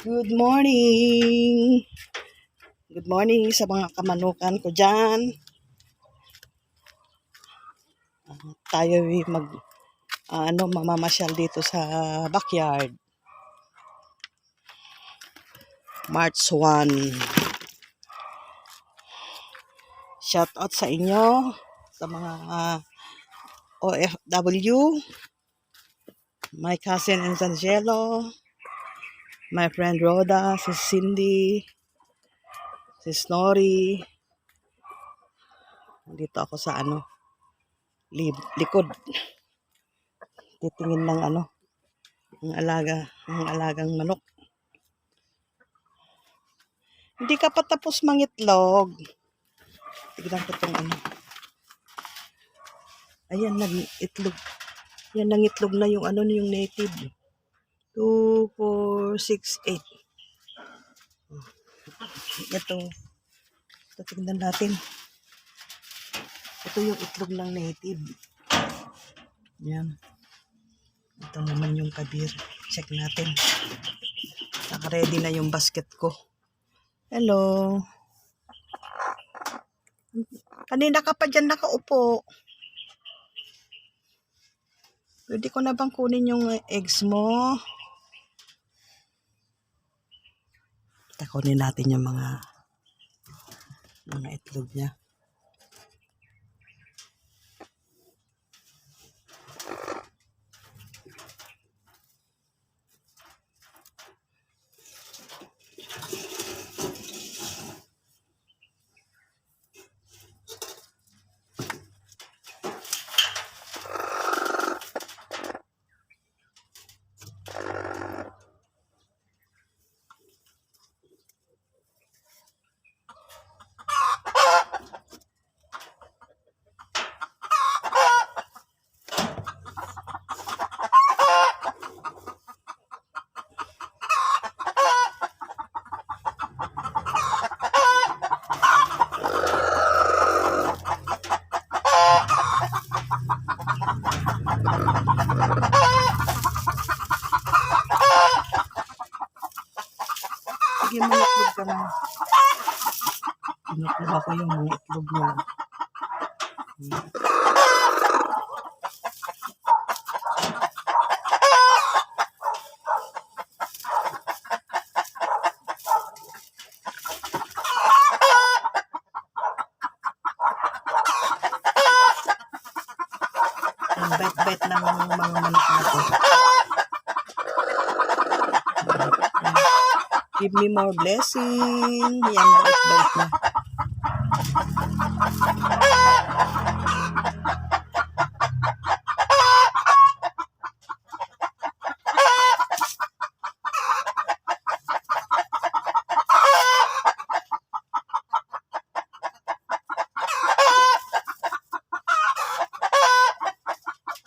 Good morning! Good morning sa mga kamanukan ko dyan. Tayo mamamasyal dito sa backyard. March 1. Shout out sa inyo, sa mga OFW, my cousin Angelo, my friend Rhoda, si Cindy, si Snorri. Dito ako sa likod. Titingin ng ang alagang manok. Hindi ka pa tapos mangitlog. Tignan ko itong Ayan, nag-itlog. Yan, nangitlog na yung yung native. 2, 4, 6, 8. Ito. Ito, tignan natin. Ito yung itlog ng native. Yan. Ito naman yung kabir. Check natin. Naka-ready na yung basket ko. Hello. Kanina ka pa dyan nakaupo. Pwede ko na bang kunin yung eggs mo? Kunin natin yung mga itlog niya. Sige, mga itlog ka na. Pinukuha ko yung mga itlog niya. Ang bait-bait ng mga manok na to. Give me more blessing. Yan, bait-bait na.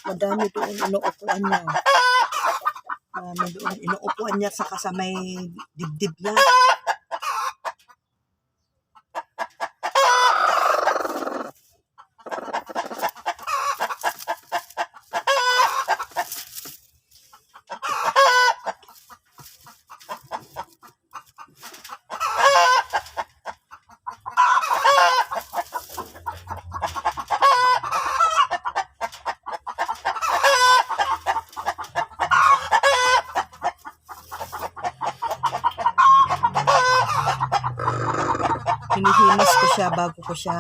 Madami doon inuupuan niya. Madami doon inuupuan niya sa kasamay dibdib niya. Hinihimas ko siya bago ko siya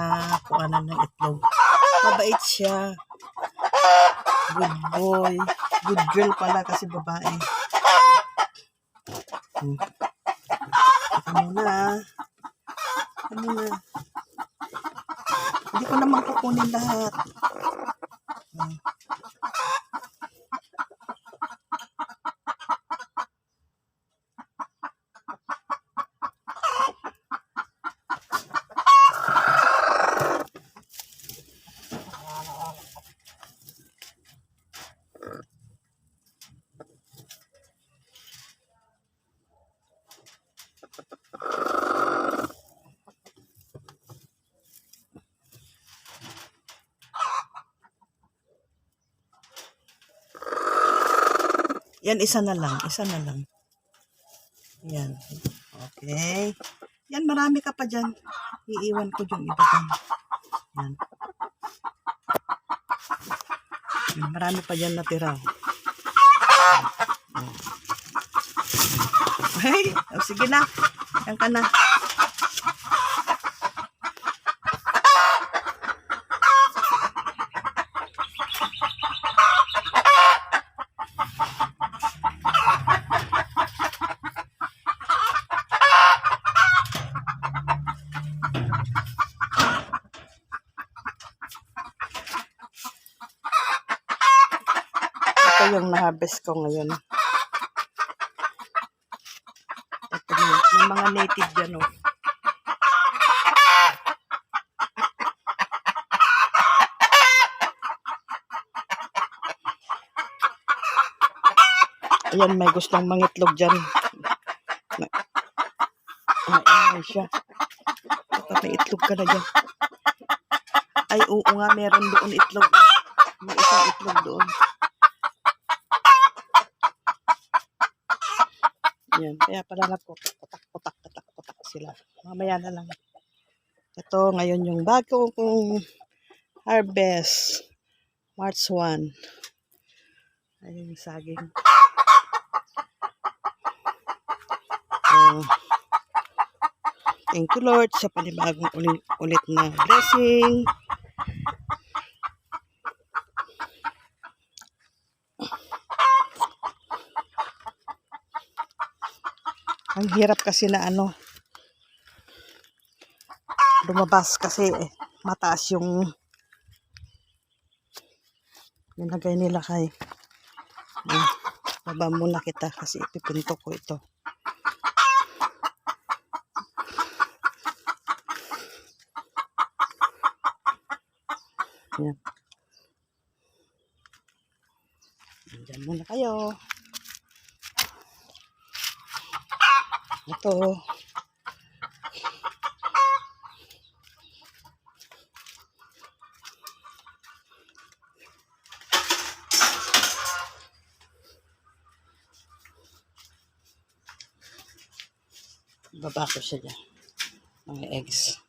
kuhanan ng itlog. Mabait siya. Good boy. Good girl pala kasi babae. Ito muna. Ito muna. Hindi ko naman kukunin lahat. Yan, isa na lang. Isa na lang. Yan. Okay. Yan, marami ka pa dyan. Iiwan ko yung iba dyan. Yan. Yan, marami pa dyan natira. Ay, oh, sige na. Yan ka na. Ito yung na-harvest ko ngayon. Ito may mga native dyan, oh. Ayan, may gustong mangitlog dyan. Ay, siya. Baka may itlog ka na dyan. Ay, oo nga, meron doon itlog. May isang itlog doon. Yan. Kaya pala nagputak-putak sila. Mamaya na lang. Ito, ngayon yung bago kong harvest. March 1. Ayun yung saging. So, thank you Lord sa panibagong ulit na blessing. Ang hirap kasi na lumabas kasi mataas yung nilagay nila kay baba muna kita kasi ipipinto ko ito. Yan. Diyan muna kayo. Ito. Baba ko siya dyan. Mga eggs.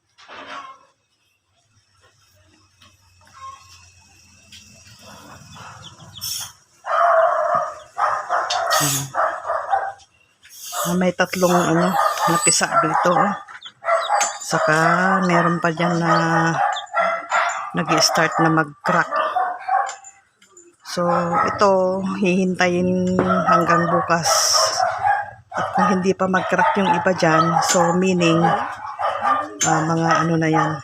May tatlong napisa dito. Saka meron pa dyan na nag-start na mag-crack. So ito hihintayin hanggang bukas. At kung hindi pa mag-crack yung iba dyan, so meaning mga na yan,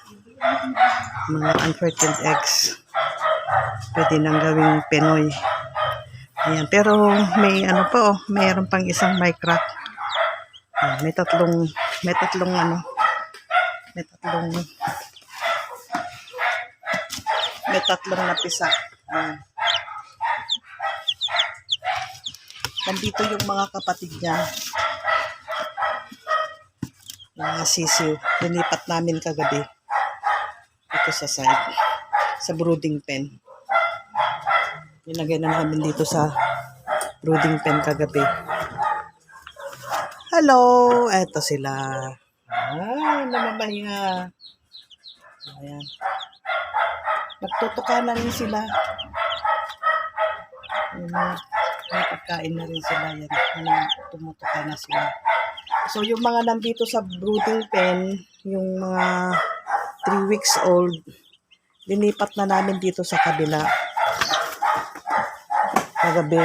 mga unfertiled eggs. Pwede nang gawing Pinoy. Ayan, pero may mayroon pang isang may crack. May tatlong napisa. Nandito yung mga kapatid niya. Mga sisiw. Linipat namin kagabi. Ito sa side. Sa brooding pen. Nilagay na namin dito sa brooding pen kagabi. Hello! Eto sila. Namamahinga. Ayan. Nagtutuka na rin sila. May pagkain na rin sila. Yan. Tumutuka na sila. So, yung mga nandito sa brooding pen, yung mga 3 weeks old, linipat na namin dito sa kabila. Kagabi.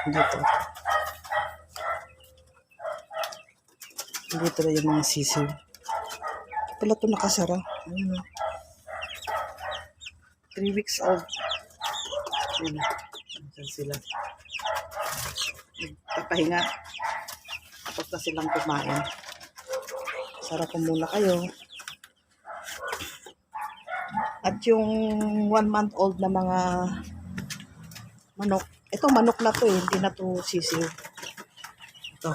Dito. Dito na yung mga sisiw. Pala ito nakasara. 3 weeks old. Ayan. Ayan sila. Nagpapahinga. Tapos na silang kumain. Sarap ko muna kayo. At yung 1 month old na mga manok. Ito manok na to hindi na to sisiw. Ito.